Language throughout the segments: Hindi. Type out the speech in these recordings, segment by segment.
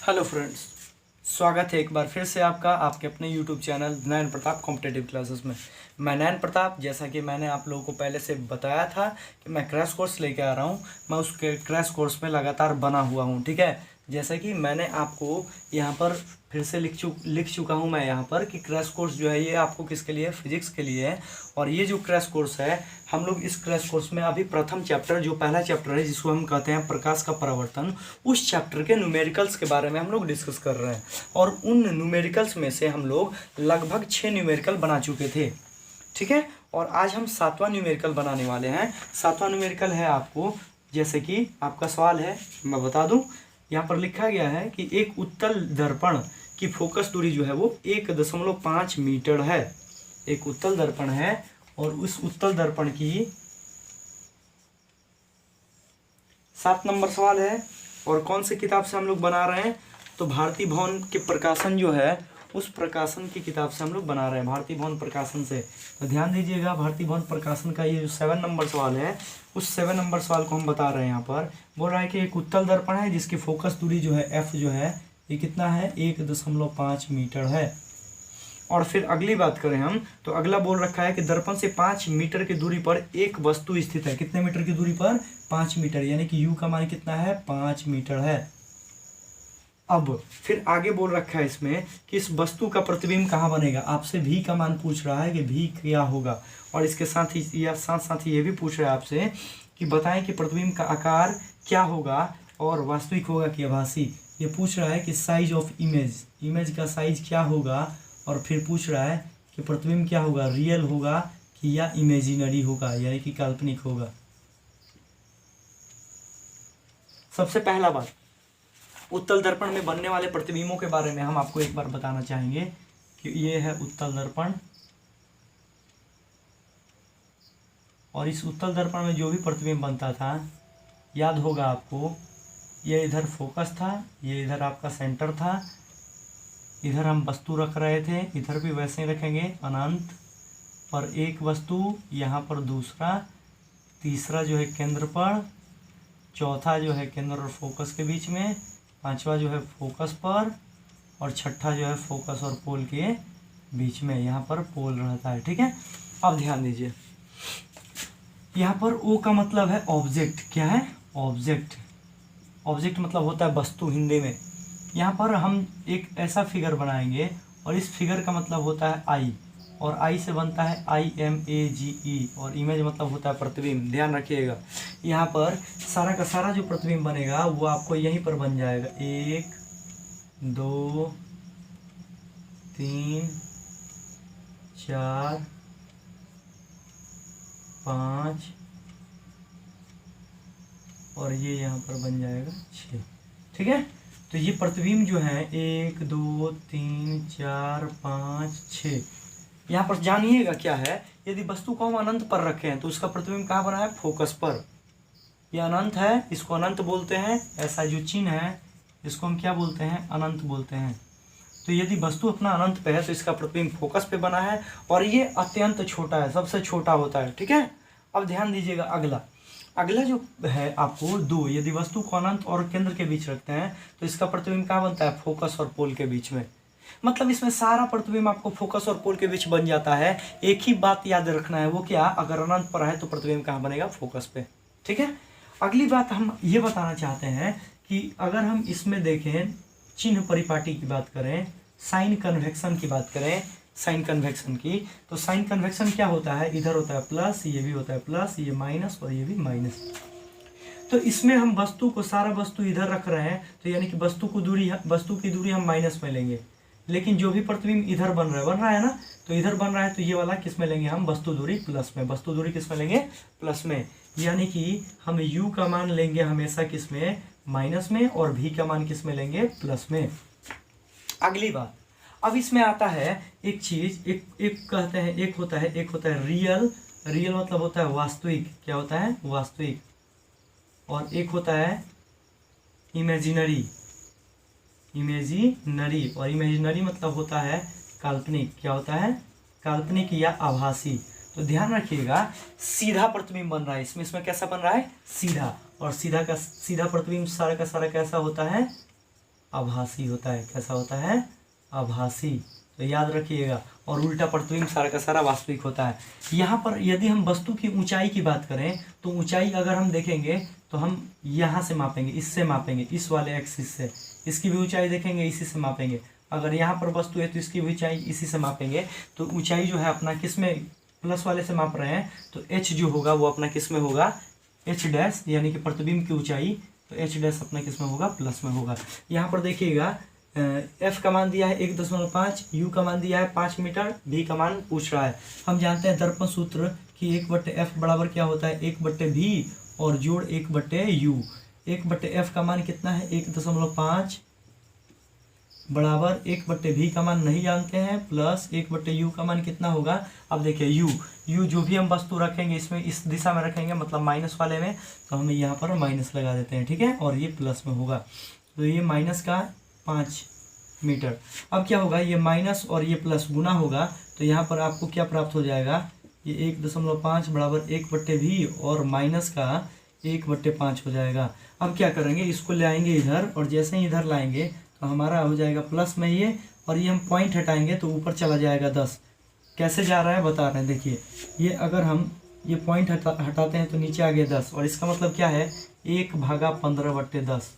हेलो फ्रेंड्स, स्वागत है एक बार फिर से आपका आपके अपने यूट्यूब चैनल नयन प्रताप कॉम्पिटेटिव क्लासेस में। मैं नयन प्रताप, जैसा कि मैंने आप लोगों को पहले से बताया था कि मैं क्रैश कोर्स लेके आ रहा हूँ। मैं उस क्रैश कोर्स में लगातार बना हुआ हूँ, ठीक है। जैसा कि मैंने आपको यहाँ पर फिर से लिख चुका हूँ मैं यहाँ पर कि क्रैश कोर्स जो है ये आपको किसके लिए, फिजिक्स के लिए है। और ये जो क्रैश कोर्स है, हम लोग इस क्रैश कोर्स में अभी प्रथम चैप्टर, जो पहला चैप्टर है जिसको हम कहते हैं प्रकाश का परावर्तन, उस चैप्टर के न्यूमेरिकल्स के बारे में हम लोग डिस्कस कर रहे हैं। और उन न्यूमेरिकल्स में से हम लोग लगभग 6 न्यूमेरिकल बना चुके थे, ठीक है। और आज हम 7वां न्यूमेरिकल बनाने वाले हैं। 7वां न्यूमेरिकल है आपको, जैसे कि आपका सवाल है मैं बता दूं, यहाँ पर लिखा गया है कि एक उत्तल दर्पण की फोकस दूरी जो है वो 1.5 मीटर है। एक उत्तल दर्पण है और उस उत्तल दर्पण की 7 नंबर सवाल है। और कौन सी किताब से हम लोग बना रहे हैं, तो भारती भवन के प्रकाशन जो है उस प्रकाशन की किताब से हम लोग बना रहे हैं, भारती भवन प्रकाशन से। तो ध्यान दीजिएगा, भारती भवन प्रकाशन का ये जो 7 नंबर सवाल है, उस 7 नंबर सवाल को हम बता रहे हैं। यहाँ पर बोल रहा है कि एक उत्तल दर्पण है जिसकी फोकस दूरी जो है एफ जो है ये कितना है, 1.5 मीटर है। और फिर अगली बात करें हम, तो अगला बोल रखा है कि दर्पण से 5 मीटर की दूरी पर एक वस्तु स्थित है। कितने मीटर की दूरी पर, 5 मीटर, यानी कि यू का मान कितना है, 5 मीटर है। अब फिर आगे बोल रखा है इसमें कि इस वस्तु का प्रतिबिंब कहाँ बनेगा। आपसे भी का मान पूछ रहा है कि भी क्या होगा, और इसके साथ ही या साथ ये भी पूछ रहा है आपसे कि बताएं कि प्रतिबिंब का आकार क्या होगा और वास्तविक होगा कि आभासी। ये पूछ रहा है कि साइज ऑफ इमेज का साइज क्या होगा, और फिर पूछ रहा है कि प्रतिबिंब क्या होगा, रियल होगा कि या इमेजिनरी होगा, यानी कि काल्पनिक होगा। सबसे पहला बात, उत्तल दर्पण में बनने वाले प्रतिबिंबों के बारे में हम आपको एक बार बताना चाहेंगे कि ये है उत्तल दर्पण, और इस उत्तल दर्पण में जो भी प्रतिबिंब बनता था, याद होगा आपको, ये इधर फोकस था, ये इधर आपका सेंटर था, इधर हम वस्तु रख रहे थे, इधर भी वैसे ही रखेंगे, अनंत पर एक वस्तु, यहाँ पर दूसरा, तीसरा जो है केंद्र पर, चौथा जो है केंद्र और फोकस के बीच में, पांचवा जो है फोकस पर, और छठा जो है फोकस और पोल के बीच में, यहाँ पर पोल रहता है, ठीक है। अब ध्यान दीजिए, यहाँ पर ओ का मतलब है ऑब्जेक्ट। क्या है, ऑब्जेक्ट। ऑब्जेक्ट मतलब होता है वस्तु हिंदी में। यहाँ पर हम एक ऐसा फिगर बनाएंगे, और इस फिगर का मतलब होता है आई, और आई से बनता है IMAGE, और इमेज मतलब होता है प्रतिबिंब। ध्यान रखिएगा, यहाँ पर सारा का सारा जो प्रतिबिंब बनेगा वो आपको यहीं पर बन जाएगा। 1 2 3 4 5 और ये यहाँ पर बन जाएगा 6, ठीक है। तो ये प्रतिबिंब जो है 1 2 3 4 5 6, यहाँ पर जानिएगा क्या है, यदि वस्तु को हम अनंत पर रखे हैं तो उसका प्रतिबिंब कहाँ बना है, फोकस पर। ये अनंत है, इसको अनंत बोलते हैं। ऐसा जो चिन्ह है इसको हम क्या बोलते हैं, अनंत बोलते हैं। तो यदि वस्तु अपना अनंत पे है तो इसका प्रतिबिंब फोकस पे बना है, और ये अत्यंत छोटा है, सबसे छोटा होता है, ठीक है। अब ध्यान दीजिएगा, अगला जो है आपको 2, यदि वस्तु को अनंत और केंद्र के बीच रखते हैं तो इसका प्रतिबिंब कहाँ बनता है, फोकस और पोल के बीच में। मतलब इसमें सारा प्रतिबिंब आपको फोकस और पोल के बीच बन जाता है। एक ही बात याद रखना है, वो क्या, अगर अनंत पर है तो प्रतिबिंब कहाँ बनेगा, फोकस पे, ठीक है। अगली बात हम ये बताना चाहते हैं कि अगर हम इसमें देखें, चिन्ह परिपाटी की बात करें, साइन कन्वेक्शन की बात करें, साइन कन्वेक्शन की, तो साइन कन्वेक्शन क्या होता है, इधर होता है प्लस, ये भी होता है प्लस, ये माइनस और ये भी माइनस। तो इसमें हम वस्तु को, सारा वस्तु इधर रख रहे हैं, तो यानी कि वस्तु की दूरी हम माइनस में लेंगे, लेकिन जो भी प्रतिबिंब इधर बन रहा है ना, तो इधर बन रहा है तो ये वाला किस में लेंगे हम, वस्तु दूरी प्लस में। वस्तु दूरी किस में लेंगे, प्लस में, यानी कि हम यू का मान लेंगे हमेशा किस में, माइनस में, और भी का मान किस में लेंगे, प्लस में। अगली बात, अब इसमें आता है एक चीज, एक कहते हैं, एक होता है रियल मतलब होता है वास्तविक। क्या होता है, वास्तविक। और एक होता है इमेजिनरी, और इमेजिनरी मतलब होता है काल्पनिक। क्या होता है, काल्पनिक या आभासी। तो ध्यान रखिएगा, सीधा प्रतिबिंब बन रहा है इसमें कैसा बन रहा है, सीधा। और सीधा प्रतिबिंब सारा का सारा कैसा होता है, आभासी होता है। कैसा होता है? आभासी। तो याद रखिएगा। और उल्टा प्रतिबिंब सारा का सारा वास्तविक होता है। यहाँ पर यदि हम वस्तु की ऊंचाई की बात करें तो ऊंचाई अगर हम देखेंगे तो हम यहाँ से मापेंगे, इससे मापेंगे, इस वाले एक्सिस से। इसकी भी ऊंचाई देखेंगे, इसी से मापेंगे। अगर यहाँ पर वस्तु है तो इसकी भी ऊंचाई इसी से मापेंगे। तो ऊंचाई जो है अपना किस में, प्लस वाले से माप रहे हैं, तो एच जो होगा वो अपना किस में होगा? एच डैश, यानी कि प्रतिबिंब की ऊंचाई। तो एच डैश अपना किस में होगा? प्लस में होगा। यहाँ पर देखिएगा एफ का मान दिया है 1.5, यू का मान दिया है 5 मीटर, भी का मान पूछ रहा है। हम जानते हैं दर्पण सूत्र कि 1/f बराबर क्या होता है? 1/v और जोड़ 1/u। 1/f का मान कितना है? 1.5 बराबर 1/v का मान नहीं जानते हैं, प्लस 1/u का मान कितना होगा? अब देखिए यू जो भी हम वस्तु रखेंगे इसमें, इस दिशा में रखेंगे, मतलब माइनस वाले में, तो हम यहाँ पर माइनस लगा देते हैं, ठीक है। और ये प्लस में होगा, तो ये माइनस का 5 मीटर। अब क्या होगा? ये माइनस और ये प्लस गुना होगा, तो यहाँ पर आपको क्या प्राप्त हो जाएगा? ये 1.5 बराबर 1/v और माइनस का 1/5 हो जाएगा। अब क्या करेंगे? इसको ले आएंगे इधर, और जैसे ही इधर लाएंगे तो हमारा हो जाएगा प्लस में ये, और ये हम पॉइंट हटाएंगे तो ऊपर चला जाएगा 10। कैसे जा रहा है बता रहे हैं, देखिए। ये अगर हम ये पॉइंट हटाते हैं तो नीचे आ गया 10, और इसका मतलब क्या है? 1/15/10।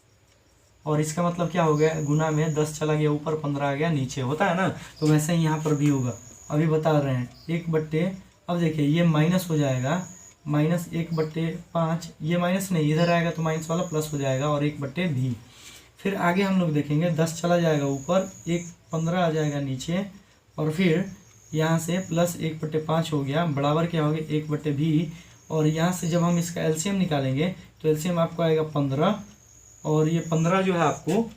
और इसका मतलब क्या हो गया? गुना में 10 चला गया ऊपर, 15 आ गया नीचे, होता है ना। तो वैसे ही यहाँ पर भी होगा। अभी बता रहे हैं 1/, अब देखिए ये माइनस हो जाएगा, -1/5। ये माइनस नहीं, इधर आएगा तो माइनस वाला प्लस हो जाएगा, और 1/v। फिर आगे हम लोग देखेंगे 10 चला जाएगा ऊपर, 15 आ जाएगा नीचे, और फिर यहाँ से प्लस 1/5 हो गया, बराबर क्या हो गया? 1/v। और यहाँ से जब हम इसका एलसीएम निकालेंगे तो एलसीएम आपको आएगा 15, और ये 15 जो है आपको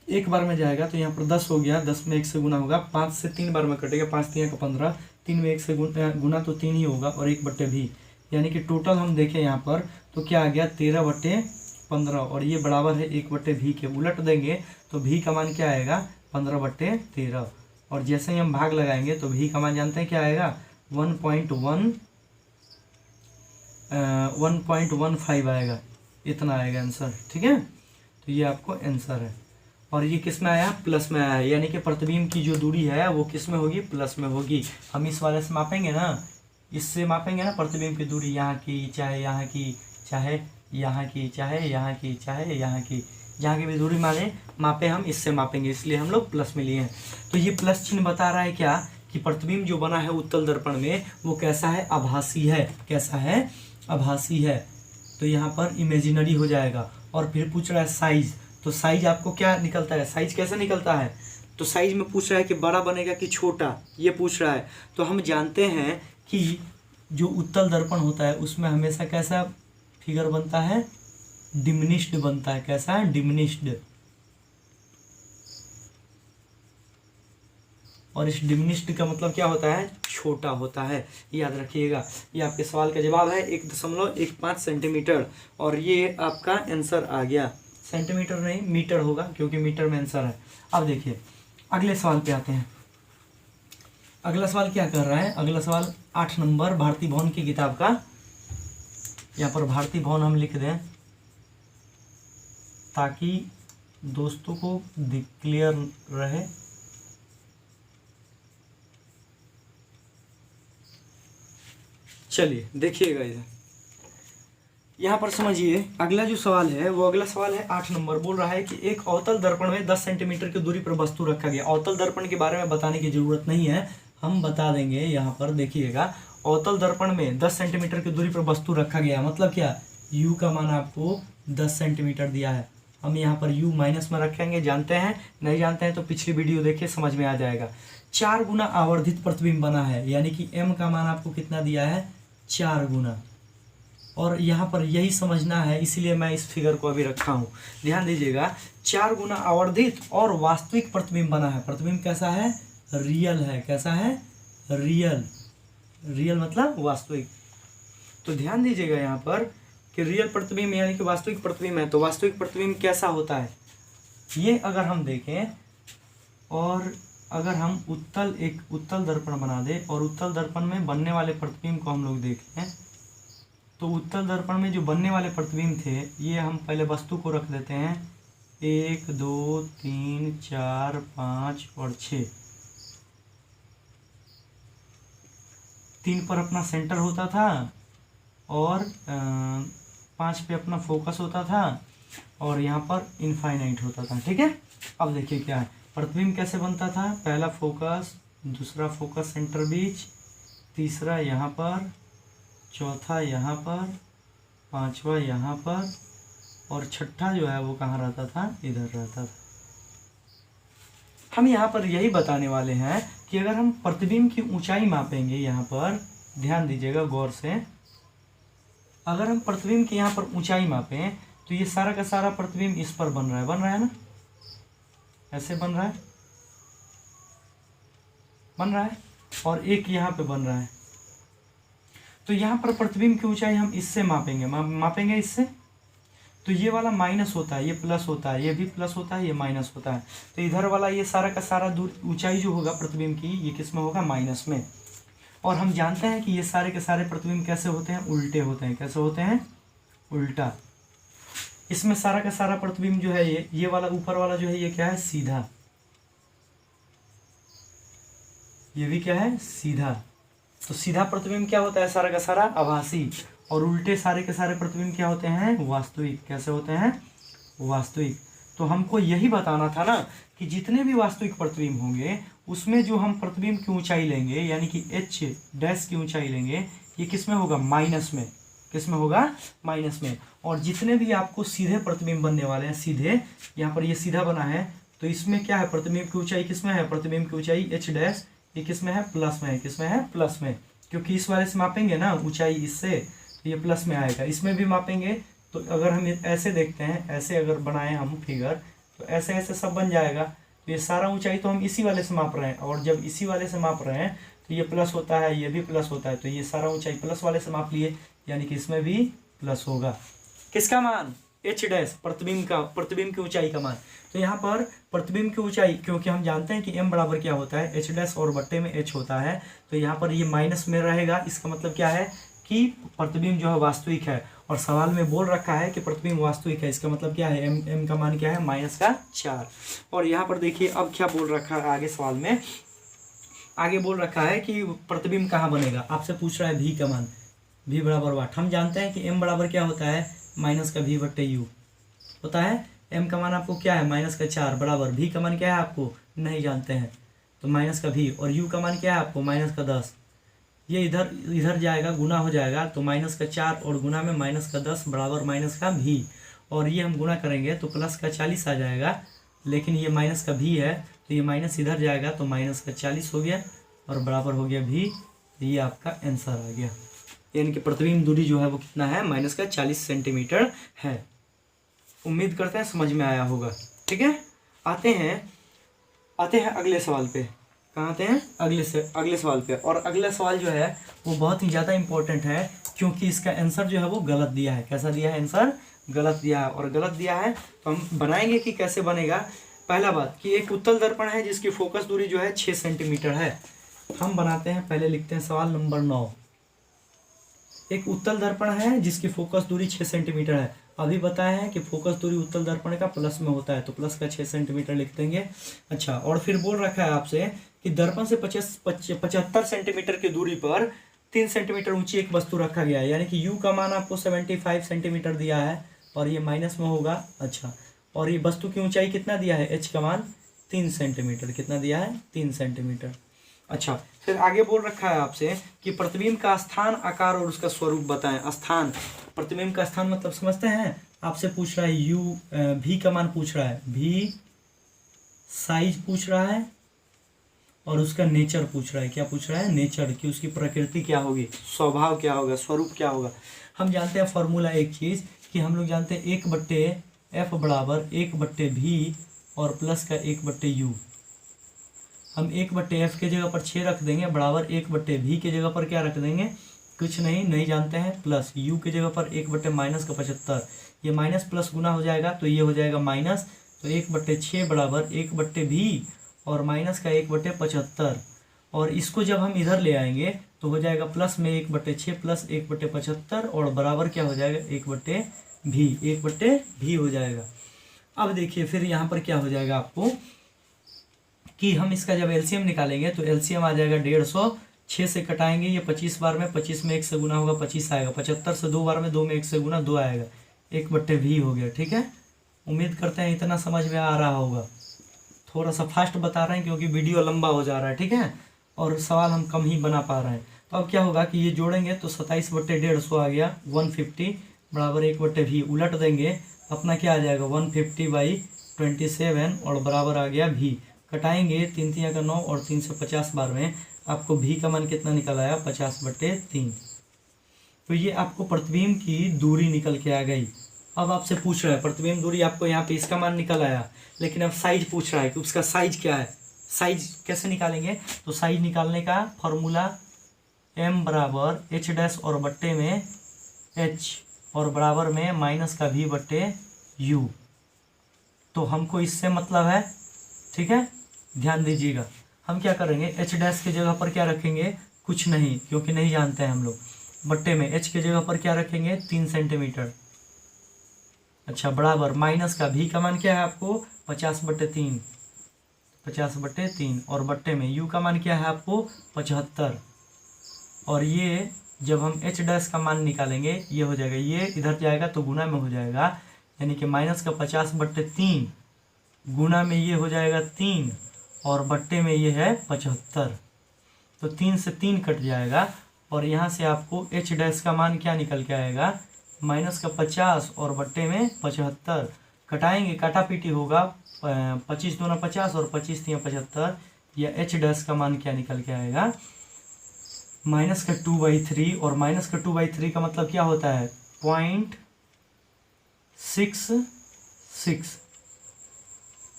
एक बार में जाएगा, तो यहाँ पर 10 हो गया, 10 में 1 से गुना होगा, 5 से 3 बार में कटेगा, 5 3 का 15, 3 में 1 से गुना तो 3 ही होगा, और 1/v। यानी कि टोटल हम देखें यहाँ पर तो क्या आ गया? 13/15, और ये बराबर है 1/v के। उलट देंगे तो v का मान क्या आएगा? 15/13। और जैसे ही हम भाग लगाएंगे तो v का मान जानते हैं क्या आएगा? 1.15 आएगा, इतना आएगा आंसर, ठीक है। तो ये आपको आंसर है। और ये किस में आया? प्लस में आया है, यानी कि प्रतिबिंब की जो दूरी है वो किस में होगी? प्लस में होगी। हम इस वाले से मापेंगे ना, इससे मापेंगे ना प्रतिबिंब की दूरी, यहाँ की चाहे यहाँ की, चाहे यहाँ की, चाहे यहाँ की, चाहे यहाँ की, जहाँ की भी दूरी मापे हम इससे मापेंगे, इसलिए हम लोग प्लस में लिए हैं। तो ये प्लस चिन्ह बता रहा है क्या? कि प्रतिबिंब जो बना है उत्तल दर्पण में वो कैसा है? आभासी है। कैसा है? आभासी है। तो यहाँ पर इमेजिनरी हो जाएगा। और फिर पूछ रहा है साइज, तो साइज आपको क्या निकलता है? साइज कैसे निकलता है? तो साइज में पूछ रहा है कि बड़ा बनेगा कि छोटा, ये पूछ रहा है। तो हम जानते हैं कि जो उत्तल दर्पण होता है उसमें हमेशा कैसा फिगर बनता है? डिमिनिश्ड बनता है। कैसा है? डिमिनिश्ड। और इस डिमिनिश्ड का मतलब क्या होता है? छोटा होता है। याद रखिएगा। ये आपके सवाल का जवाब है 1.15 सेंटीमीटर, और ये आपका आंसर आ गया। सेंटीमीटर नहीं, मीटर होगा, क्योंकि मीटर में आंसर है। अब देखिए अगले सवाल पे आते हैं। अगला सवाल क्या कर रहा है? अगला सवाल 8 नंबर भारती भवन की किताब का। यहाँ पर भारती भवन हम लिख दें ताकि दोस्तों को क्लियर रहे। चलिए देखिएगा इधर, यहाँ पर समझिए। अगला जो सवाल है वो अगला सवाल है 8 नंबर। बोल रहा है कि एक अवतल दर्पण में 10 सेंटीमीटर की दूरी पर वस्तु रखा गया। अवतल दर्पण के बारे में बताने की जरूरत नहीं है, हम बता देंगे। यहाँ पर देखिएगा, अवतल दर्पण में 10 सेंटीमीटर की दूरी पर वस्तु रखा गया, मतलब क्या? u का मान आपको 10 सेंटीमीटर दिया है। हम यहाँ पर u माइनस में रखेंगे, जानते हैं। नहीं जानते हैं तो पिछली वीडियो देखिए, समझ में आ जाएगा। 4 गुना आवर्धित प्रतिबिंब बना है, यानी कि m का मान आपको कितना दिया है? 4 गुना। और यहाँ पर यही समझना है, इसीलिए मैं इस फिगर को अभी रखा हूँ। ध्यान दीजिएगा, 4 गुना आवर्धित और वास्तविक प्रतिबिंब बना है। प्रतिबिंब कैसा है? रियल है। कैसा है? रियल। रियल मतलब वास्तविक। तो ध्यान दीजिएगा यहाँ पर कि रियल प्रतिबिंब यानी कि वास्तविक प्रतिबिंब है। तो वास्तविक प्रतिबिंब कैसा होता है? ये अगर हम देखें, और अगर हम एक उत्तल दर्पण बना दे और उत्तल दर्पण में बनने वाले प्रतिबिंब को हम लोग देखें, तो उत्तल दर्पण में जो बनने वाले प्रतिबिंब थे, ये हम पहले वस्तु को रख देते हैं 1 2 3 4 5 और 6। 3 पर अपना सेंटर होता था और 5 पे अपना फोकस होता था और यहाँ पर इनफाइनाइट होता था। ठीक है, अब देखिए क्या है, प्रतिबिंब कैसे बनता था। पहला फोकस, दूसरा फोकस सेंटर बीच, तीसरा यहाँ पर, चौथा यहाँ पर, पांचवा यहाँ पर और छठा जो है वो कहाँ रहता था, इधर रहता था। हम यहाँ पर यही बताने वाले हैं कि अगर हम प्रतिबिंब की ऊंचाई मापेंगे, यहाँ पर ध्यान दीजिएगा गौर से, अगर हम प्रतिबिंब की यहाँ पर ऊंचाई मापें तो ये सारा का सारा प्रतिबिंब इस पर बन रहा है ना, ऐसे बन रहा है और एक यहाँ पे बन रहा है। तो यहाँ पर प्रतिबिंब की ऊंचाई हम इससे मापेंगे इससे, तो ये वाला माइनस होता है, ये प्लस होता है, ये भी प्लस होता है, ये माइनस होता है। तो इधर वाला ये सारा का सारा दूर ऊंचाई जो होगा प्रतिबिंब की, ये किस में होगा, माइनस में। और हम जानते हैं कि ये सारे के सारे प्रतिबिंब कैसे होते हैं, उल्टे होते हैं। कैसे होते हैं, उल्टा। इसमें सारा का सारा प्रतिबिंब जो है ये वाला ऊपर वाला जो है ये क्या है, सीधा। ये भी क्या है, सीधा। तो सीधा प्रतिबिंब क्या होता है, सारा का सारा आभासी। और उल्टे सारे के सारे प्रतिबिंब क्या होते हैं, वास्तविक। कैसे होते हैं, वास्तविक। तो हमको यही बताना था ना कि जितने भी वास्तविक प्रतिबिंब होंगे उसमें जो हम प्रतिबिंब की ऊंचाई लेंगे, यानी कि एच डैश की ऊंचाई लेंगे, ये किस में होगा, माइनस में। किस में होगा, माइनस में। और जितने भी आपको सीधे प्रतिबिंब बनने वाले हैं, सीधे, यहाँ पर ये सीधा बना है, तो इसमें क्या है, प्रतिबिंब की ऊंचाई किस में है, प्रतिबिंब की ऊंचाई एच डैश, ये किस में है, प्लस में है। किस में है, प्लस में। क्योंकि इस वाले से मापेंगे ना ऊंचाई इससे, तो ये प्लस में आएगा। इसमें भी मापेंगे तो अगर हम ऐसे देखते हैं, ऐसे अगर बनाएं हम फिगर, तो ऐसे ऐसे सब बन जाएगा। तो ये सारा ऊंचाई तो हम इसी वाले से माप रहे हैं, और जब इसी वाले से माप रहे हैं तो ये प्लस होता है, ये भी प्लस होता है, तो ये सारा ऊंचाई प्लस वाले से माप लिए, यानी कि इसमें भी प्लस होगा। किसका मान, एच डैश, प्रतिबिंब का, प्रतिबिंब की ऊंचाई का मान। तो यहाँ पर प्रतिबिंब की ऊंचाई, क्योंकि हम जानते हैं कि m बराबर क्या होता है, एच डैश और बट्टे में h होता है, तो यहाँ पर ये माइनस में रहेगा। इसका मतलब क्या है कि प्रतिबिंब जो है वास्तविक है, और सवाल में बोल रखा है कि प्रतिबिंब वास्तविक है। इसका मतलब क्या है, m का मान क्या है, -4। और यहाँ पर देखिए अब क्या बोल रखा है आगे सवाल में, आगे बोल रखा है कि प्रतिबिंब कहाँ बनेगा। आपसे पूछ रहा है v का मान, v बराबर वाट। हम जानते हैं कि m बराबर क्या होता है, -v/u होता है। m का मान आपको क्या है, -4 बराबर v का मान क्या है आपको नहीं जानते हैं, तो -v। और u का मान क्या है आपको, -10। ये इधर इधर जाएगा, गुना हो जाएगा, तो -4 और गुना में -10 बराबर -v। और ये हम गुना करेंगे तो +40 आ जाएगा, लेकिन ये -v है तो ये माइनस इधर जाएगा, तो -40 हो गया और बराबर हो गया v। ये आपका आंसर आ गया। यानी कि प्रतिबिंब दूरी जो है वो कितना है, -40 सेंटीमीटर है। उम्मीद करते हैं समझ में आया होगा। ठीक है, आते हैं अगले सवाल पे। कहाँ आते हैं, अगले सवाल पे। और अगला सवाल जो है वो बहुत ही ज़्यादा इंपॉर्टेंट है, क्योंकि इसका आंसर जो है वो गलत दिया है। कैसा दिया है, आंसर गलत दिया है। और गलत दिया है तो हम बनाएंगे कि कैसे बनेगा। पहला बात कि एक उत्तल दर्पण है जिसकी फोकस दूरी जो है 6 सेंटीमीटर है। हम बनाते हैं, पहले लिखते हैं सवाल नंबर 9। एक उत्तल दर्पण है जिसकी फोकस दूरी 6 सेंटीमीटर है। अभी बताया है कि फोकस दूरी उत्तल दर्पण का प्लस में होता है, तो प्लस का 6 सेंटीमीटर लिख देंगे। अच्छा, और फिर बोल रखा है आपसे कि दर्पण से 75 सेंटीमीटर की दूरी पर 3 सेंटीमीटर ऊंची एक वस्तु रखा गया है, यानी कि u का मान आपको 75 सेंटीमीटर दिया है और ये माइनस में होगा। अच्छा, और ये वस्तु की ऊंचाई कितना दिया है, h का मान 3 सेंटीमीटर। कितना दिया है, 3 सेंटीमीटर। अच्छा, फिर आगे बोल रखा है आपसे कि प्रतिबिंब का स्थान, आकार और उसका स्वरूप बताएं। स्थान, प्रतिबिंब का स्थान मतलब समझते हैं। आपसे पूछ रहा है v का मान पूछ रहा है, v साइज पूछ रहा है और उसका नेचर पूछ रहा है। क्या पूछ रहा है, नेचर, कि उसकी प्रकृति क्या होगी, स्वभाव क्या होगा, स्वरूप क्या होगा। हम जानते हैं फॉर्मूला एक चीज़ कि हम लोग जानते हैं 1/f बराबर 1/v और प्लस का 1/u। हम 1/f के जगह पर 6 रख देंगे, बराबर 1/v के जगह पर क्या रख देंगे, कुछ नहीं जानते हैं, प्लस u के जगह पर 1/-75। ये माइनस प्लस गुना हो जाएगा तो ये हो जाएगा माइनस, तो 1/6 बराबर 1/v और माइनस का 1/75। और इसको जब हम इधर ले आएंगे तो हो जाएगा प्लस में 1/6 प्लस 1/75 और बराबर क्या हो जाएगा, 1/v हो जाएगा। अब देखिए फिर यहाँ पर क्या हो जाएगा आपको कि हम इसका जब एलसीएम निकालेंगे तो एलसीएम आ जाएगा 150, 6 से कटाएंगे ये 25 बार में, 25 में 1 से गुना होगा 25 आएगा, 75 से 2 बार में 2 में 1 से गुना 2 आएगा, 1/v हो गया। ठीक है, उम्मीद करते हैं इतना समझ में आ रहा होगा। थोड़ा सा फास्ट बता रहे हैं क्योंकि वीडियो लंबा हो जा रहा है। ठीक है, और सवाल हम कम ही बना पा रहे हैं। तो अब क्या होगा कि ये जोड़ेंगे तो 27/150 आ गया, 150 बराबर 1/v। उलट देंगे अपना क्या आ जाएगा 150/27 और बराबर आ गया v। कटाएंगे 3 3 का 9 और 3 से 50 बार में आपको v का मान कितना निकल आया 50/3। तो ये आपको प्रतिबिंब की दूरी निकल के आ गई। अब आपसे पूछ रहा है प्रतिबिंब दूरी, आपको यहाँ पे इसका मान निकल आया, लेकिन अब साइज पूछ रहा है कि उसका साइज क्या है। साइज कैसे निकालेंगे, तो साइज निकालने का फॉर्मूला m बराबर h डैश और बट्टे में h और बराबर में माइनस का v/u। तो हमको इससे मतलब है, ठीक है, ध्यान दीजिएगा। हम क्या करेंगे h डैश की जगह पर क्या रखेंगे, कुछ नहीं, क्योंकि नहीं जानते हैं हम लोग। बट्टे में h की जगह पर क्या रखेंगे 3 सेंटीमीटर। अच्छा, बराबर माइनस का v का मान क्या है आपको 50/3, 50/3 और बट्टे में u का मान क्या है आपको 75। और ये जब हम h डैश का मान निकालेंगे ये हो जाएगा, ये इधर जाएगा तो गुना में हो जाएगा, यानी कि माइनस का 50/3 गुना में ये हो जाएगा 3 और बट्टे में ये है 75। तो 3 से 3 कट जाएगा और यहाँ से आपको h डैश का मान क्या निकल के आएगा माइनस का 50 और बट्टे में 75। कटाएंगे, काटा पीटी होगा, 25 दूना 50 और 25 3 75। या h डैश का मान क्या निकल के आएगा माइनस का 2/3 और माइनस का 2/3 का मतलब क्या होता है 0.66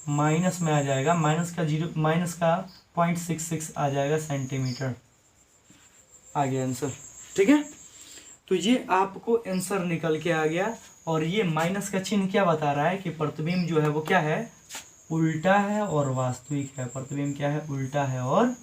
माइनस में आ जाएगा, माइनस का 0.66 आ जाएगा सेंटीमीटर। आ गया आंसर। ठीक है, तो ये आपको आंसर निकल के आ गया। और ये माइनस का चिन्ह क्या बता रहा है कि प्रतिबिंब जो है वो क्या है उल्टा है और वास्तविक है। प्रतिबिंब क्या है उल्टा है और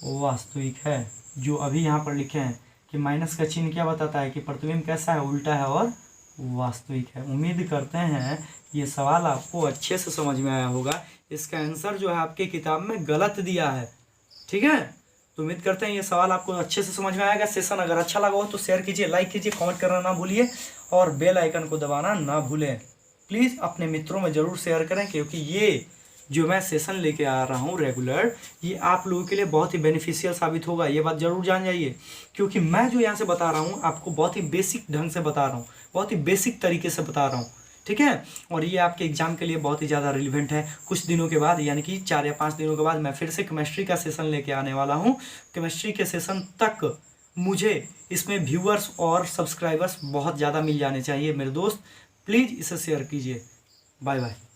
वास्तविक है। जो अभी यहाँ पर लिखे हैं कि माइनस का चिन्ह क्या बताता है कि प्रतिबिंब कैसा है उल्टा है और वास्तविक है। उम्मीद करते हैं ये सवाल आपको अच्छे से समझ में आया होगा। इसका आंसर जो है आपके किताब में गलत दिया है। ठीक है, तो उम्मीद करते हैं ये सवाल आपको अच्छे से समझ में आएगा। सेशन अगर अच्छा लगा हो तो शेयर कीजिए, लाइक कीजिए, कमेंट करना ना भूलिए और बेल आइकन को दबाना ना भूलें। प्लीज़ अपने मित्रों में ज़रूर शेयर करें, क्योंकि ये जो मैं सेशन लेके आ रहा हूँ रेगुलर, ये आप लोगों के लिए बहुत ही बेनिफिशियल साबित होगा। ये बात ज़रूर जान जाइए, क्योंकि मैं जो यहाँ से बता रहा हूँ आपको बहुत ही बेसिक ढंग से बता रहा हूँ, बहुत ही बेसिक तरीके से बता रहा हूँ। ठीक है, और ये आपके एग्जाम के लिए बहुत ही ज़्यादा रिलेवेंट है। कुछ दिनों के बाद यानी कि 4 या 5 दिनों के बाद मैं फिर से केमिस्ट्री का सेशन लेके आने वाला हूँ। केमिस्ट्री के सेशन तक मुझे इसमें व्यूअर्स और सब्सक्राइबर्स बहुत ज़्यादा मिल जाने चाहिए। मेरे दोस्त प्लीज़ इसे शेयर कीजिए। Bye bye.